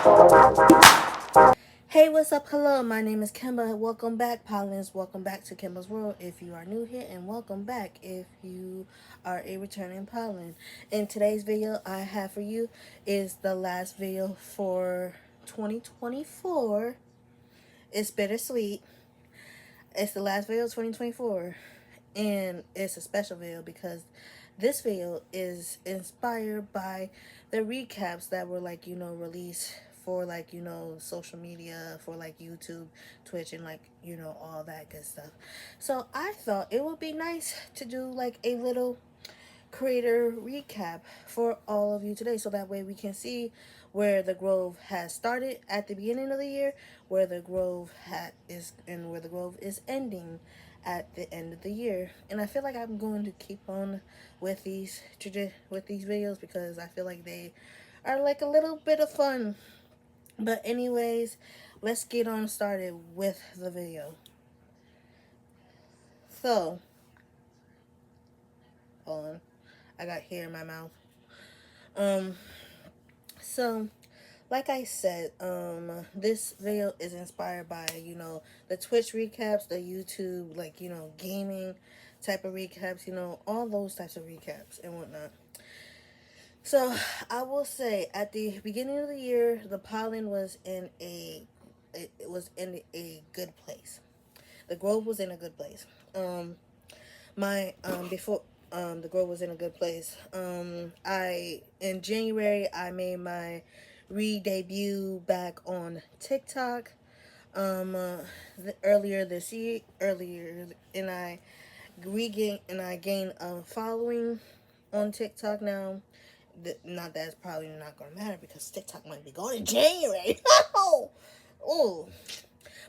Hey, what's up? Hello, my name is Kemba. Welcome back, podlings. Welcome back to Kemba's World if you are new here, and welcome back if you are a returning podling. In today's video, I have for you is the last video for 2024. It's bittersweet. It's the last video of 2024, and it's a special video because this video is inspired by the recaps that were released for social media, for YouTube, Twitch, and all that good stuff. So I thought it would be nice to do like a little creator recap for all of you today, so that way we can see where the grove has started at the beginning of the year, where the grove is, and where the grove is ending at the end of the year. And I feel like I'm going to keep on with these videos because I feel like they are like a little bit of fun. But anyways, let's get on started with the video. So hold on, I got hair in my mouth. um so like I said, this video is inspired by, the Twitch recaps, the YouTube, gaming type of recaps, all those types of recaps and whatnot. So I will say at the beginning of the year, the pollen was it was in a good place. The grove was in a good place. My before the grove was in a good place. I in January I made my re-debut back on TikTok. Earlier this year, and I gained a following on TikTok now. Not that it's probably not gonna matter because TikTok might be going in January. Oh,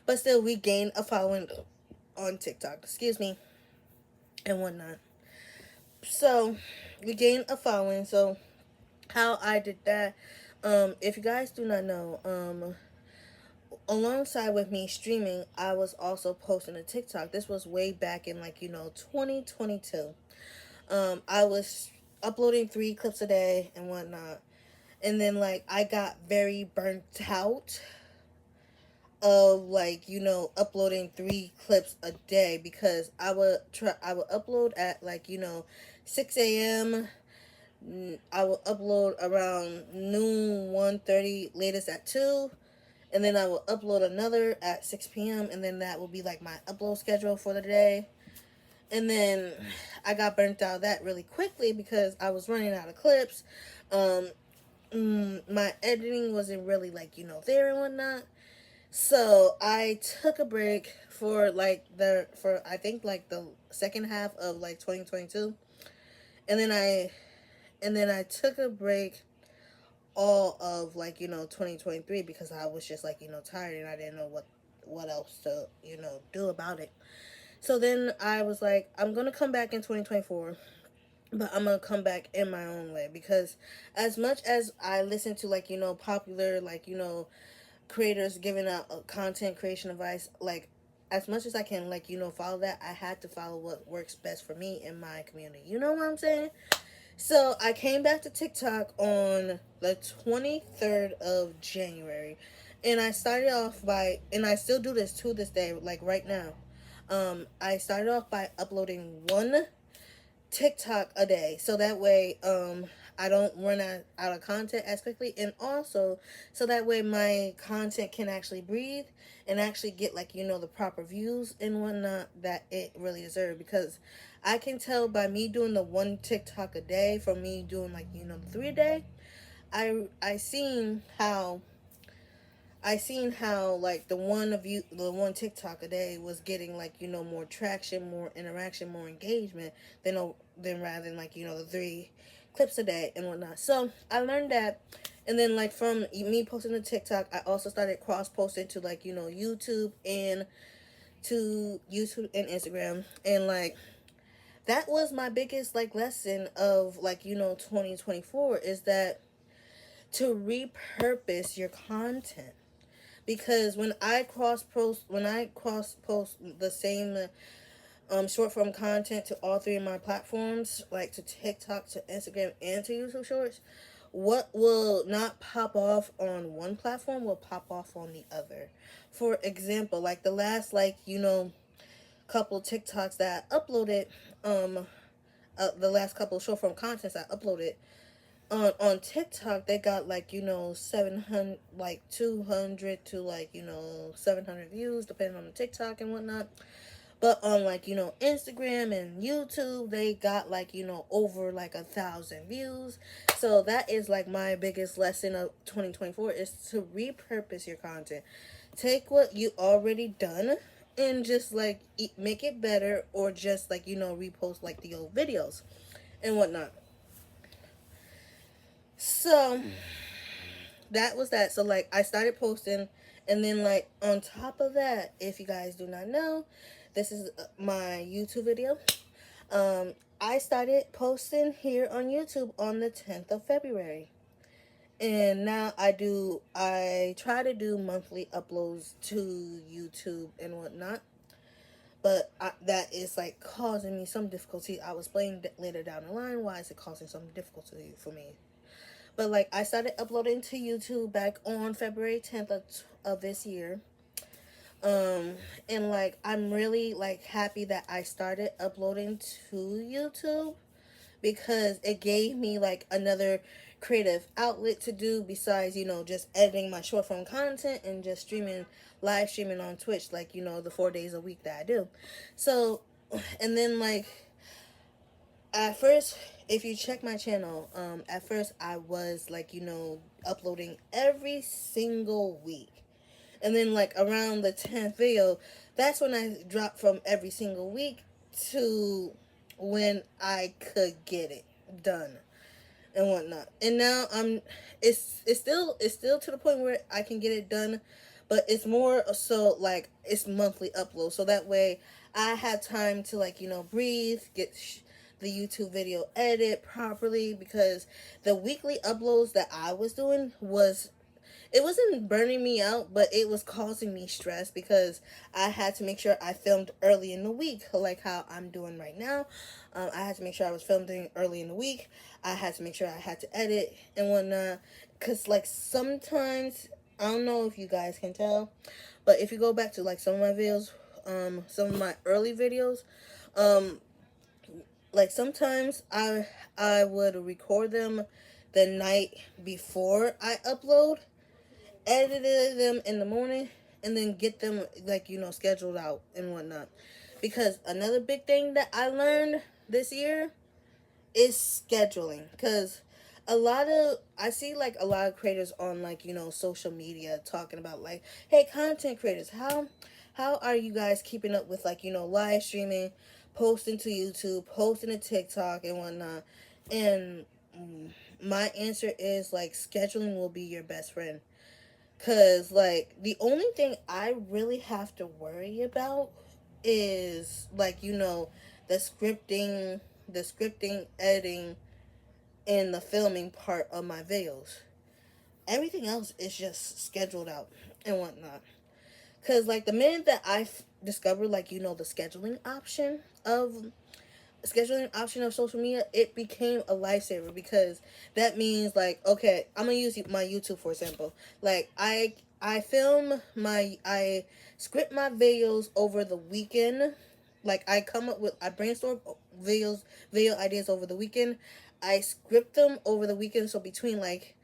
but still, we gained a following on TikTok. Excuse me, and whatnot. So we gained a following. So how I did that, if you guys do not know, alongside with me streaming, I was also posting a TikTok. This was way back in 2022. I was uploading 3 clips a day and whatnot, and then I got very burnt out of uploading 3 clips a day because I would upload at 6 a.m. I will upload around noon, 1:30, latest at 2. And then I will upload another at 6 p.m. And then that will be like my upload schedule for the day. And then I got burnt out of that really quickly because I was running out of clips. My editing wasn't really there and whatnot. So I took a break for I think the second half of 2022. And then I took a break all of 2023 because I was just tired and I didn't know what else to do about it. So then I was like, I'm gonna come back in 2024, but I'm gonna come back in my own way because as much as I listen to popular creators giving out content creation advice, as much as I can follow that, I had to follow what works best for me in my community. You know what I'm saying? So I came back to TikTok on the 23rd of January, and I started off by, and I still do this to this day, right now. I started off by uploading 1 TikTok a day, so that way I don't run out of content as quickly, and also so that way my content can actually breathe and actually get the proper views and whatnot that it really deserves. Because I can tell by me doing the 1 TikTok a day from me doing the 3 a day. I seen how the one TikTok a day was getting more traction, more interaction, more engagement than rather than the 3 clips a day and whatnot. So I learned that, and then from me posting the TikTok, I also started cross posting to YouTube and Instagram, and that was my biggest lesson of 2024, is that to repurpose your content. Because when I cross post the same short form content to all 3 of my platforms, to TikTok, to Instagram, and to YouTube Shorts, what will not pop off on one platform will pop off on the other. For example, like the last, like, couple TikToks that I uploaded, the last couple short form contents I uploaded on TikTok, they got like 700, like 200 to like 700 views depending on the TikTok and whatnot. But on like Instagram and YouTube, they got like over like 1,000 views. So that is like my biggest lesson of 2024 is to repurpose your content. Take what you already done and just like make it better, or just like repost like the old videos and whatnot. So that was that. So like I started posting, and then like on top of that, if you guys do not know, this is my YouTube video. I started posting here on YouTube on the 10th of February. And now I try to do monthly uploads to YouTube and whatnot. But that is like causing me some difficulty. I was explain later down the line why is it causing some difficulty for me. But like I started uploading to YouTube back on February 10th of this year. And like I'm really like happy that I started uploading to YouTube, because it gave me like another creative outlet to do besides just editing my short form content and just live streaming on Twitch, like the 4 days a week that I do. So and then like at first, if you check my channel, at first I was like uploading every single week. And then like around the 10th video, that's when I dropped from every single week to when I could get it done and whatnot. And now it's still to the point where I can get it done, but it's more so like it's monthly upload. So that way I have time to like breathe, get the YouTube video edited properly, because the weekly uploads that I was doing it wasn't burning me out, but it was causing me stress, because I had to make sure I filmed early in the week, like how I'm doing right now. I had to make sure I was filming early in the week. I had to make sure I had to edit and whatnot, because like sometimes, I don't know if you guys can tell, but if you go back to like some of my videos, some of my early videos, like sometimes I would record them the night before I upload, edited them in the morning, and then get them like scheduled out and whatnot. Because another big thing that I learned this year is scheduling. Because I see like a lot of creators on like social media talking about like, hey, content creators, how are you guys keeping up with like live streaming, posting to YouTube, posting to TikTok and whatnot? And my answer is like scheduling will be your best friend. Cause like the only thing I really have to worry about is like the scripting, editing, and the filming part of my videos. Everything else is just scheduled out and whatnot. Cause like the minute that I discovered like the scheduling option of social media, it became a lifesaver, because that means like, okay, I'm gonna use my YouTube for example. Like I script my videos over the weekend. Like I brainstorm video ideas over the weekend. I script them over the weekend. So between like,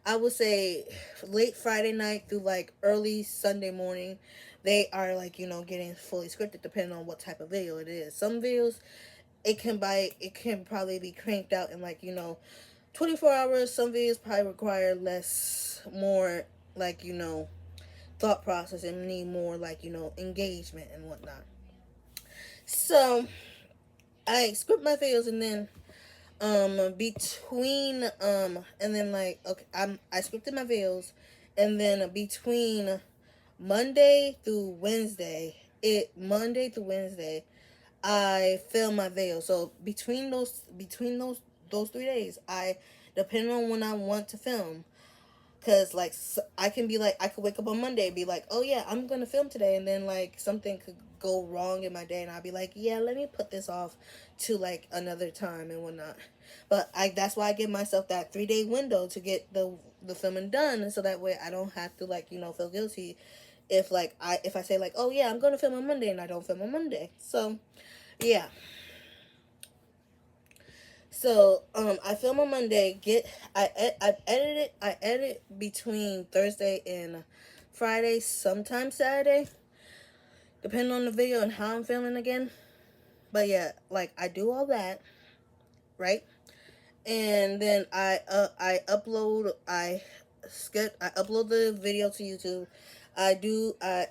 I would say late Friday night through like early Sunday morning, they are like getting fully scripted, depending on what type of video it is. Some videos it can probably be cranked out in like 24 hours. Some videos probably require more like thought process, and need more like engagement and whatnot. So I script my videos, and then between and then like, okay, I scripted my videos, and then between Monday through Wednesday I film my video. So between those 3 days, depending on when I want to film, Cause like I can be like, I could wake up on Monday and be like, oh yeah, I'm gonna film today, and then like something could go wrong in my day, and I'll be like, yeah, let me put this off to like another time and whatnot. But that's why I give myself that 3 day window to get the filming done, so that way I don't have to like feel guilty if like if I say like, oh yeah, I'm gonna film on Monday and I don't film on Monday. So yeah. So I film on Monday. I edit it. I edit between Thursday and Friday, sometimes Saturday, depending on the video and how I'm feeling again. But yeah, like I do all that, right? And then I upload I upload the video to YouTube. I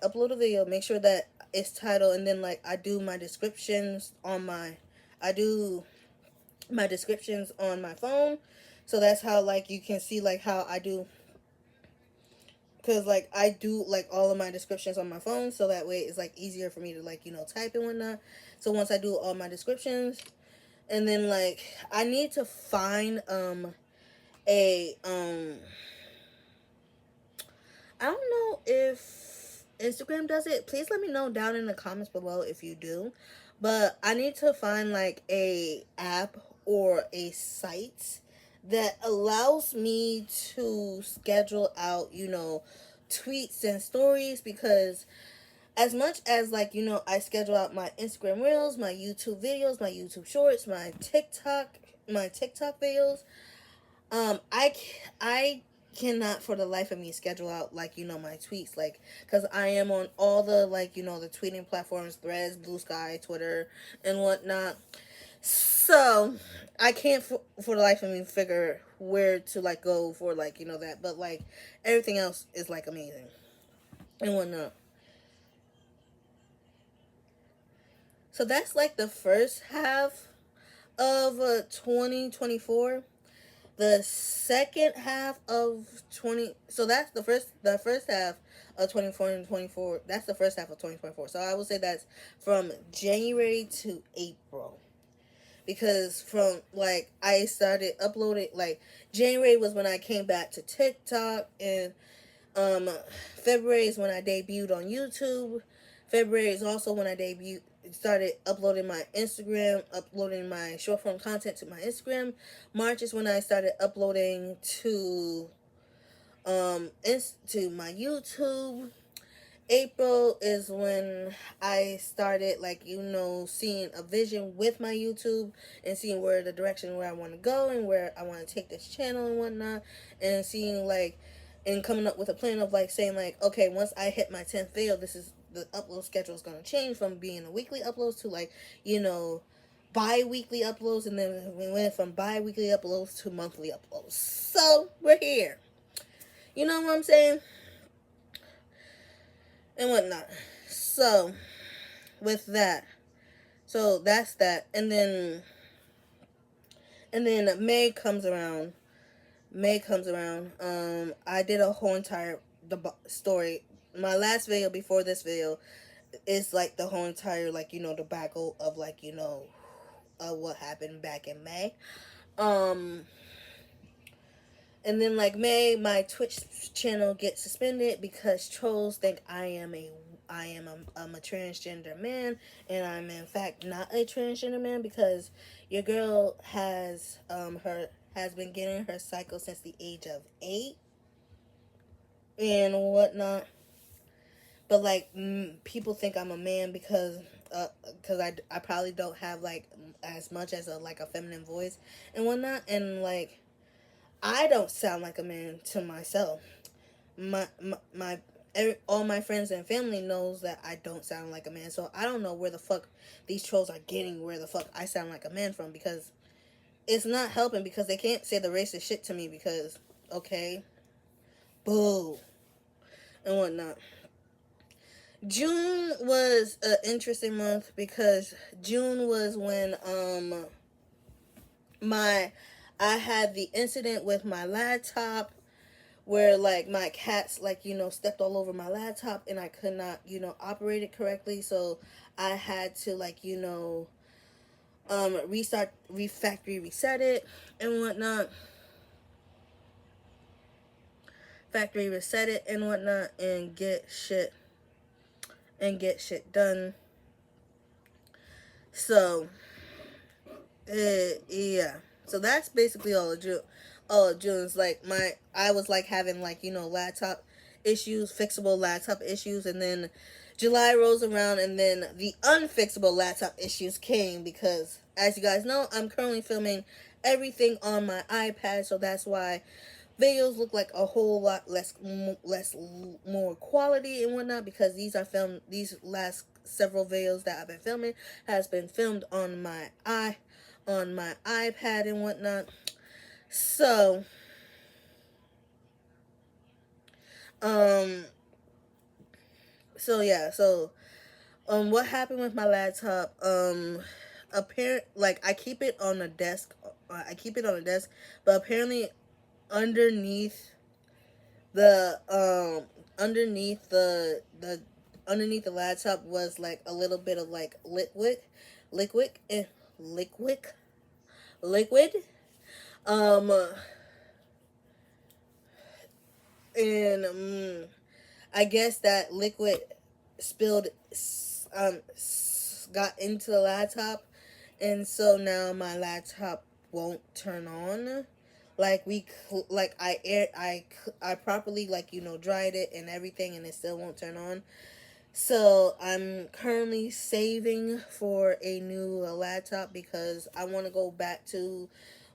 upload a video, make sure that it's titled, and then like I do my descriptions on I do my descriptions on my phone. So that's how like you can see like how I do, because like I do like all of my descriptions on my phone, so that way it's like easier for me to like type and whatnot. So once I do all my descriptions, and then like I need to find a I don't know if Instagram does it. Please let me know down in the comments below if you do. But I need to find like a app or a site that allows me to schedule out, tweets and stories, because as much as like, I schedule out my Instagram reels, my YouTube videos, my YouTube shorts, my TikTok videos, I cannot for the life of me schedule out like my tweets, like, because I am on all the like the tweeting platforms, Threads, Blue Sky, Twitter, and whatnot. So I can't for the life of me figure where to like go for like that, but like everything else is like amazing and whatnot. So that's like the first half of 2024. The second half of 20, so that's the first half of 24 and 24. That's the first half of 2024. So I would say that's from January to April, because from like I started uploading, like January was when I came back to TikTok, and February is when I debuted on YouTube. February is also when I started uploading my Instagram, uploading my short form content to my Instagram. March is when I started uploading to my YouTube. April is when I started like seeing a vision with my YouTube and seeing where the direction where I want to go and where I want to take this channel and whatnot, and seeing like and coming up with a plan of like saying like, okay, once I hit my 10th video, this is the upload schedule is going to change from being a weekly uploads to like bi-weekly uploads, and then we went from bi-weekly uploads to monthly uploads. So we're here, you know what I'm saying, and whatnot. So with that, so that's that, and then May comes around. I did a whole entire story. My last video before this video is like the whole entire like debacle of like what happened back in May. And then like May, my Twitch channel gets suspended because trolls think I'm a transgender man, and I'm in fact not a transgender man, because your girl has been getting her cycle since the age of 8 and whatnot. But like people think I'm a man because I probably don't have like as much as a feminine voice and whatnot, and like I don't sound like a man to myself. All my friends and family knows that I don't sound like a man. So I don't know where the fuck these trolls are getting where the fuck I sound like a man from, because it's not helping, because they can't say the racist shit to me because, okay, boo, and whatnot. June was an interesting month because June was when I had the incident with my laptop where like my cats like stepped all over my laptop, and I could not operate it correctly, so I had to like reset it and whatnot. factory reset it and whatnot, and get shit done. So yeah. So that's basically all of June. All of June's like I was like having like laptop issues, fixable laptop issues, and then July rolls around, and then the unfixable laptop issues came because, as you guys know, I'm currently filming everything on my iPad, so that's why videos look like a whole lot less more quality and whatnot, because these last several videos that I've been filming has been filmed on my iPad and whatnot. So um yeah, what happened with my laptop, apparent like I keep it on a desk, but apparently underneath the underneath the underneath the laptop was like a little bit of like liquid eh, liquid liquid um and I guess that liquid spilled, um got into the laptop, and so now my laptop won't turn on. Like like I properly like dried it and everything, and it still won't turn on. So I'm currently saving for a new laptop because I want to go back to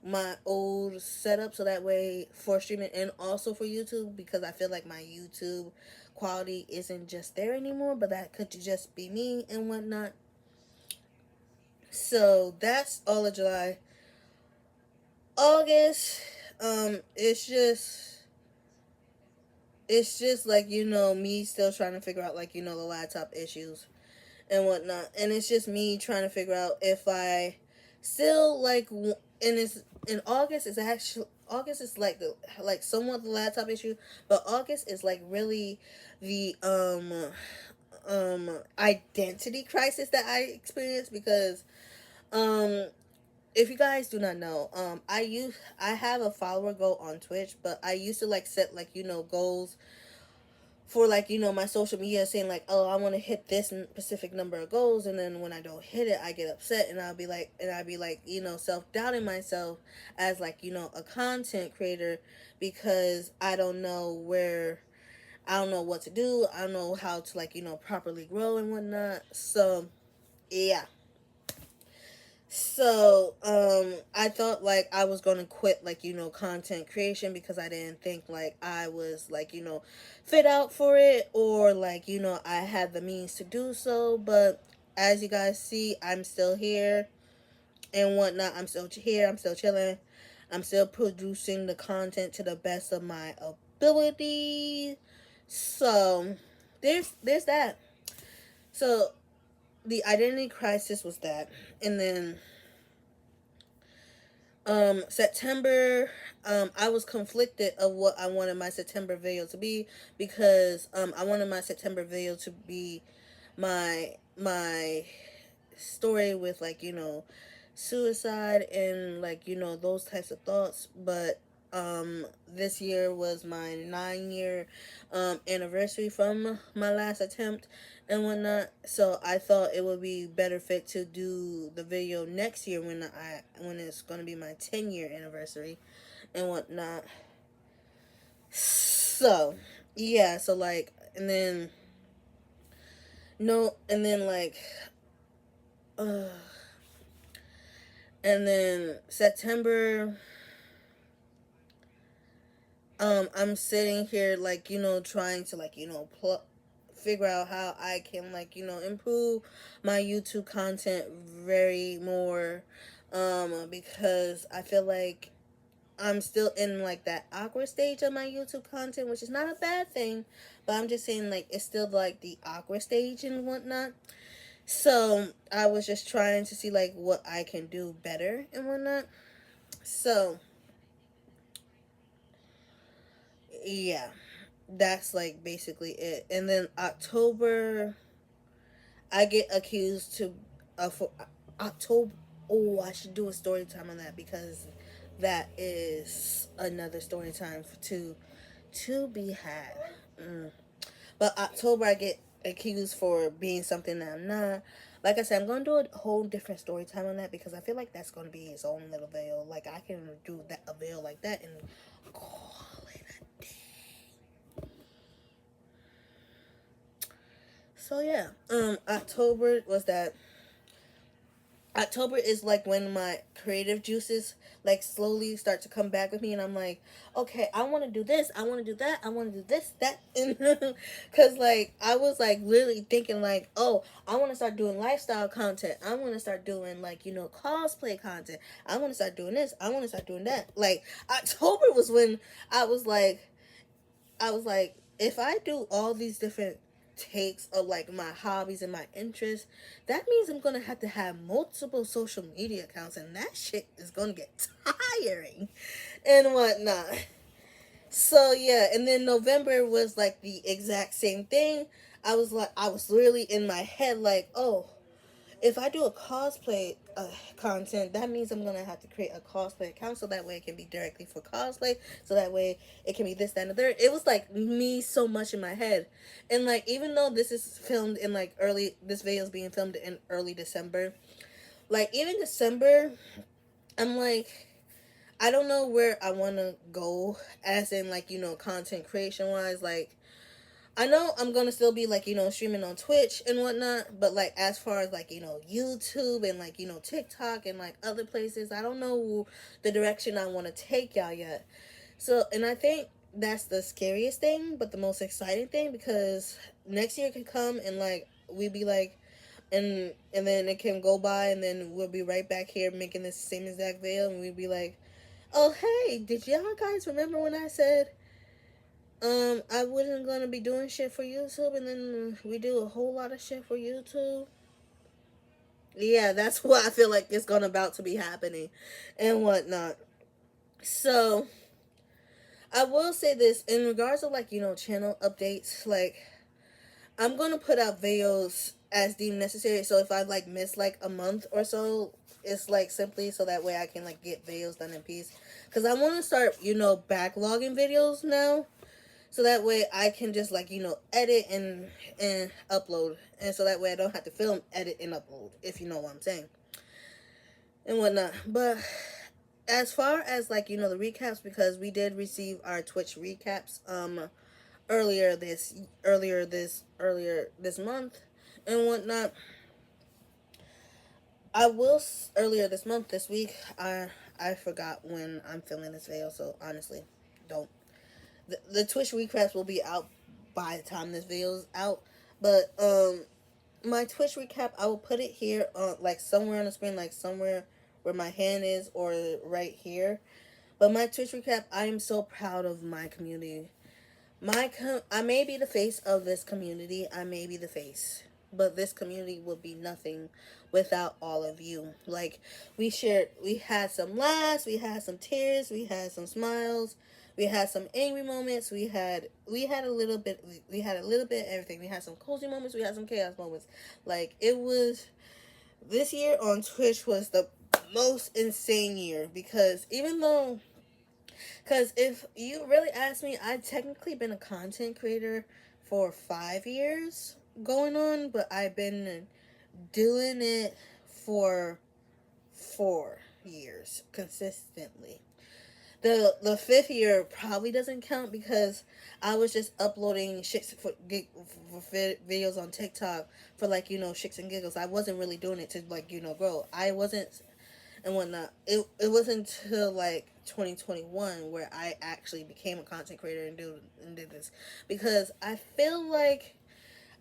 my old setup, so that way for streaming and also for YouTube, because I feel like my YouTube quality isn't just there anymore, but that could just be me and whatnot. So that's all of July. August, it's just like me still trying to figure out like the laptop issues and whatnot, and it's just me trying to figure out if I still like and it's in August is actually August is like the like somewhat the laptop issue, but August is like really the identity crisis that I experienced, because um if you guys do not know, I have a follower goal on Twitch, but I used to like set like goals for like my social media, saying like, oh, I want to hit this specific number of goals, and then when I don't hit it, I get upset, and I'd be like self-doubting myself as like a content creator, because I don't know what to do, I don't know how to like properly grow and whatnot. So yeah. So, I thought like I was gonna quit like content creation, because I didn't think like I was like fit out for it, or like I had the means to do so. But as you guys see, I'm still here and whatnot. I'm still here. I'm still chilling. I'm still producing the content to the best of my ability. So there's that. So the identity crisis was that, and then September, I was conflicted of what I wanted my September video to be, because I wanted my September video to be my story with like suicide and like those types of thoughts. But this year was my 9 year anniversary from my last attempt and whatnot, so I thought it would be better fit to do the video next year when it's going to be my 10 year anniversary and whatnot. So yeah, so like, and then no and then like uh and then September, I'm sitting here like trying to like figure out how I can like improve my YouTube content very more, because I feel like I'm still in like that awkward stage of my YouTube content, which is not a bad thing, but I'm just saying like it's still like the awkward stage and whatnot. So I was just trying to see like what I can do better and whatnot. So yeah, that's like basically it. And then October, I get accused to for October. Oh, I should do a story time on that, because that is another story time to to be had. But October, I get accused for being something that I'm not. Like I said, I'm gonna do a whole different story time on that because I feel like that's gonna be its own little veil. Like I can do that a veil like that and call it a day. So yeah, October was that. October is like when my creative juices like slowly start to come back with me, and I'm like, okay, I want to do this, I want to do that, I want to do this, that, and because like I was like literally thinking like, oh, I want to start doing lifestyle content, I want to start doing like cosplay content, I want to start doing this, I want to start doing that. Like October was when I was like, if I do all these different takes of like my hobbies and my interests, that means I'm gonna have to have multiple social media accounts, and that shit is gonna get tiring and whatnot. So yeah, and then November was like the exact same thing. I was literally in my head like, oh, if I do a cosplay content, that means I'm gonna have to create a cosplay account so that way it can be directly for cosplay. So that way it can be this, that, and the third. It was like me so much in my head, and like even though this is filmed in like this video is being filmed in early December. Like even December, I'm like, I don't know where I want to go, as in like content creation wise, like. I know I'm gonna still be like streaming on Twitch and whatnot, but like as far as like YouTube and like TikTok and like other places, I don't know the direction I want to take y'all yet. So, and I think that's the scariest thing, but the most exciting thing, because next year can come and like we be like, and then it can go by, and then we'll be right back here making this same exact video, and we'll be like, oh hey, did y'all guys remember when I said I wasn't gonna be doing shit for YouTube, and then we do a whole lot of shit for YouTube? Yeah, that's what I feel like is gonna about to be happening, and whatnot. So I will say this in regards to like channel updates. Like I'm gonna put out videos as deemed necessary. So if I like miss like a month or so, it's like simply so that way I can like get videos done in peace. Cause I want to start backlogging videos now, so that way I can just like edit and upload, and so that way I don't have to film, edit, and upload, if you know what I'm saying and whatnot. But as far as like the recaps, because we did receive our Twitch recaps earlier this month and whatnot. I will earlier this month, this week, I forgot when I'm filming this video, so honestly don't. The Twitch recaps will be out by the time this video's out. But my Twitch recap, I will put it here on like somewhere on the screen, like somewhere where my hand is, or right here. But my Twitch recap, I am so proud of my community. I may be the face of this community. I may be the face, but this community would be nothing without all of you. Like we had some laughs, we had some tears, we had some smiles, we had some angry moments, we had a little bit, we had a little bit of everything. We had some cozy moments, we had some chaos moments. Like it was, this year on Twitch was the most insane year, because even though, because if you really ask me, I've technically been a content creator for 5 years going on, but I've been doing it for 4 years consistently. The fifth year probably doesn't count, because I was just uploading shits for videos on TikTok for like shits and giggles. I wasn't really doing it to like grow. I wasn't and whatnot. It wasn't until like 2021 where I actually became a content creator and did this, because I feel like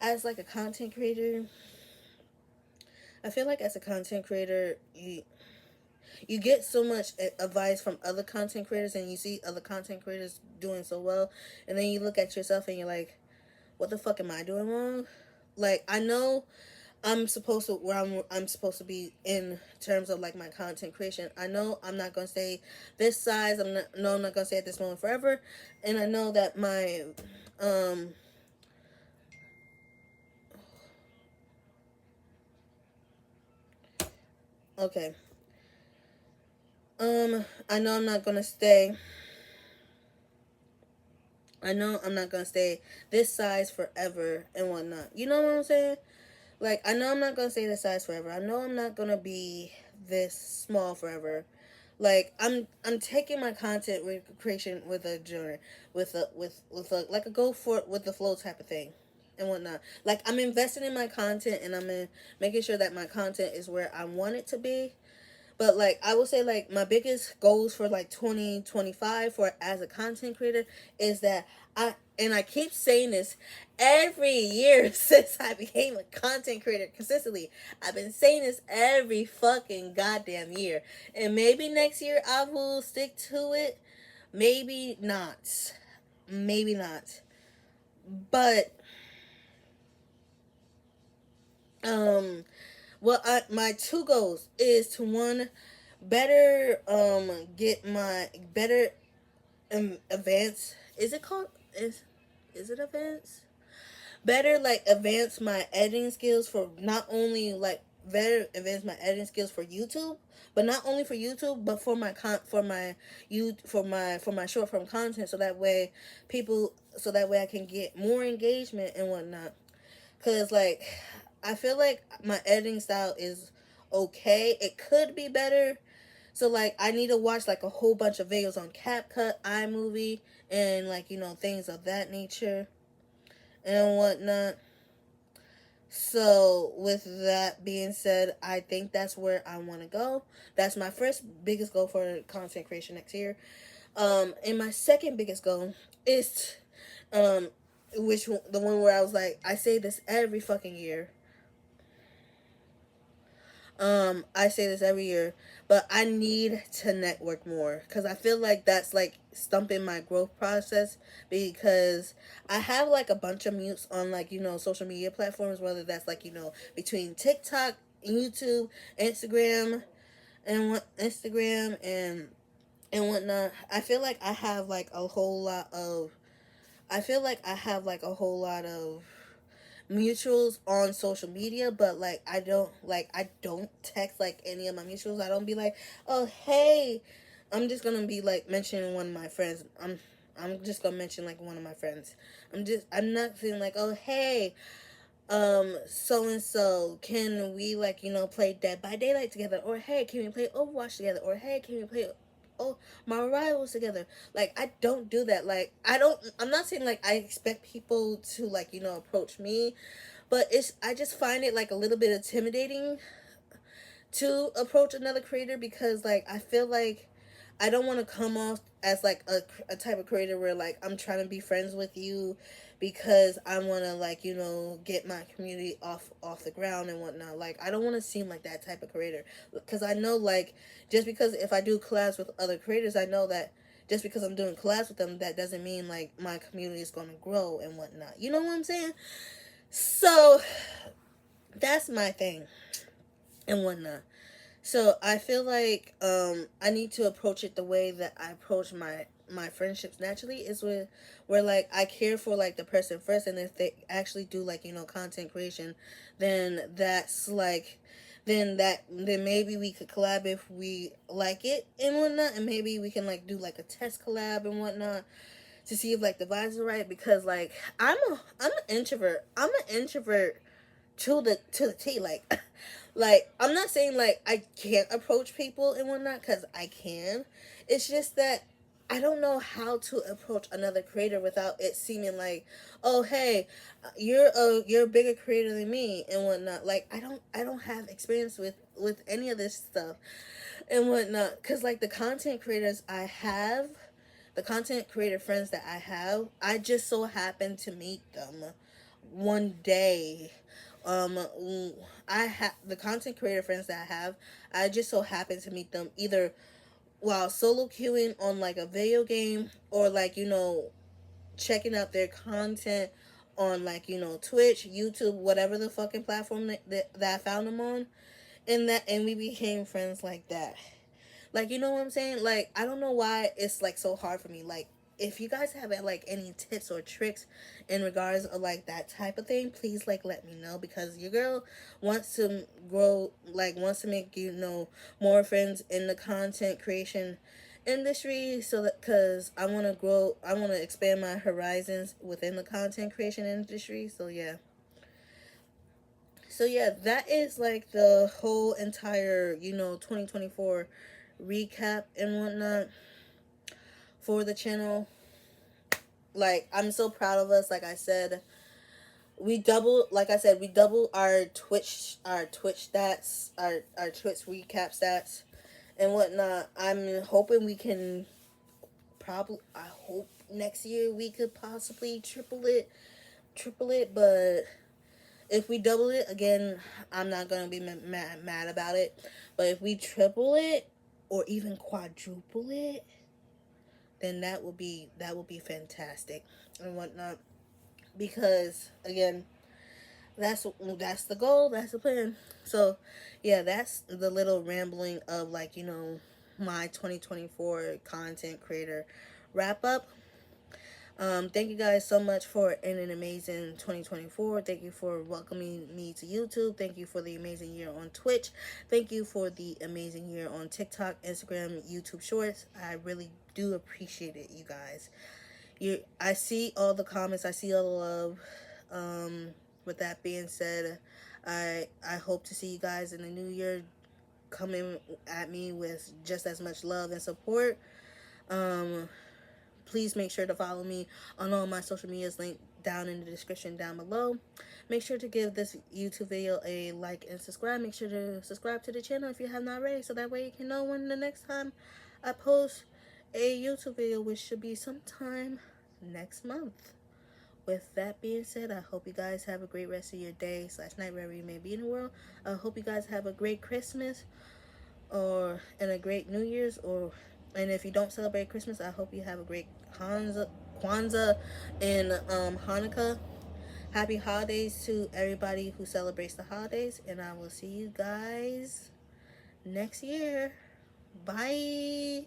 as like a content creator, you get so much advice from other content creators, and you see other content creators doing so well, and then you look at yourself and you're like, what the fuck am I doing wrong? Like I know I'm supposed to where I'm supposed to be in terms of like my content creation. I know I'm not gonna stay this size. I'm not gonna stay at this moment forever, and I know that my okay I know I'm not gonna stay I know I'm not gonna stay this size forever and whatnot. You know what I'm saying? Like, I know I'm not gonna stay this size forever. I know I'm not gonna be this small forever. Like, I'm taking my content creation with a journey, with a like a go for it with the flow type of thing, and whatnot. Like, I'm investing in my content, and I'm in making sure that my content is where I want it to be. But like, I would say like my biggest goals for like 2025 for as a content creator is that I keep saying this every year since I became a content creator consistently. I've been saying this every fucking goddamn year. And maybe next year I will stick to it. Maybe not. Maybe not. But um my two goals is to one, better get my better advance, is it called, is it advance, better like advance my editing skills for not only like better advance my editing skills for YouTube, but not only for YouTube, but for my for my short form content, so that way I can get more engagement and whatnot. Cause like, I feel like my editing style is okay. It could be better. So like, I need to watch like a whole bunch of videos on CapCut, iMovie, and like, things of that nature and whatnot. So with that being said, I think that's where I want to go. That's my first biggest goal for content creation next year. And my second biggest goal is, which the one where I was like, I say this every fucking year. I say this every year, but I need to network more because I feel like that's like stumping my growth process, because I have like a bunch of mutes on like, social media platforms, whether that's like, between TikTok, YouTube, Instagram, Instagram and whatnot. I feel like I have like a whole lot of mutuals on social media, but like, I don't text like any of my mutuals. I don't be like, oh hey, I'm just gonna be like mentioning one of my friends. I'm just gonna mention like one of my friends. I'm not saying like, oh hey, so and so, can we like, play Dead by Daylight together, or hey, can we play Overwatch together, or hey, can we play my rivals together. Like, I don't do that. Like, I'm not saying like I expect people to like, approach me, but I just find it like a little bit intimidating to approach another creator, because like, I feel like I don't want to come off as like a type of creator where like I'm trying to be friends with you because I want to like, get my community off the ground and whatnot. Like, I don't want to seem like that type of creator, because I know like, just because if I do collabs with other creators, I know that just because I'm doing collabs with them, that doesn't mean like my community is going to grow and whatnot. You know what I'm saying? So that's my thing and whatnot. So I feel like I need to approach it the way that I approach my friendships naturally, is where like I care for like the person first, and if they actually do like, content creation, then that's like, then maybe we could collab if we like it and whatnot, and maybe we can like do like a test collab and whatnot to see if like the vibes are right, because like, I'm an introvert. I'm an introvert to the T. Like, like, I'm not saying like I can't approach people and whatnot, because I can. It's just that I don't know how to approach another creator without it seeming like, oh hey, you're a bigger creator than me and whatnot. Like, I don't have experience with any of this stuff and whatnot, because like the content creator friends that I have, I just so happen to meet them one day. Um, I have the content creator friends that I have. I just so happen to meet them either while solo queuing on like a video game, or like, checking out their content on like, Twitch, YouTube, whatever the fucking platform that I found them on, and we became friends like that. Like, you know what I'm saying? Like, I don't know why it's like so hard for me. Like, if you guys have like any tips or tricks in regards of like that type of thing, please like let me know, because your girl wants to grow, like wants to make, more friends in the content creation industry, so that because I want to grow, I want to expand my horizons within the content creation industry. So yeah, that is like the whole entire 2024 recap and whatnot for the channel. Like, I'm so proud of us. Like I said, we doubled our Twitch stats, our Twitch recap stats and whatnot. I'm hoping we can probably, I hope next year we could possibly triple it, but if we double it again, I'm not gonna be mad about it. But if we triple it or even quadruple it, then that will be fantastic and whatnot. Because again, that's the goal, that's the plan. So yeah, that's the little rambling of like my 2024 content creator wrap up. Thank you guys so much for an amazing 2024. Thank you for welcoming me to YouTube. Thank you for the amazing year on Twitch. Thank you for the amazing year on TikTok, Instagram, YouTube Shorts. I really do appreciate it, you guys. I see all the comments. I see all the love. With that being said, I hope to see you guys in the new year coming at me with just as much love and support. Please make sure to follow me on all my social medias linked down in the description down below. Make sure to give this YouTube video a like and subscribe. Make sure to subscribe to the channel if you have not already, so that way you can know when the next time I post a YouTube video, which should be sometime next month. With that being said, I hope you guys have a great rest of your day / night wherever you may be in the world. I hope you guys have a great Christmas and a great New Year's, and if you don't celebrate Christmas, I hope you have a great Kwanzaa and Hanukkah. Happy holidays to everybody who celebrates the holidays, and I will see you guys next year. Bye.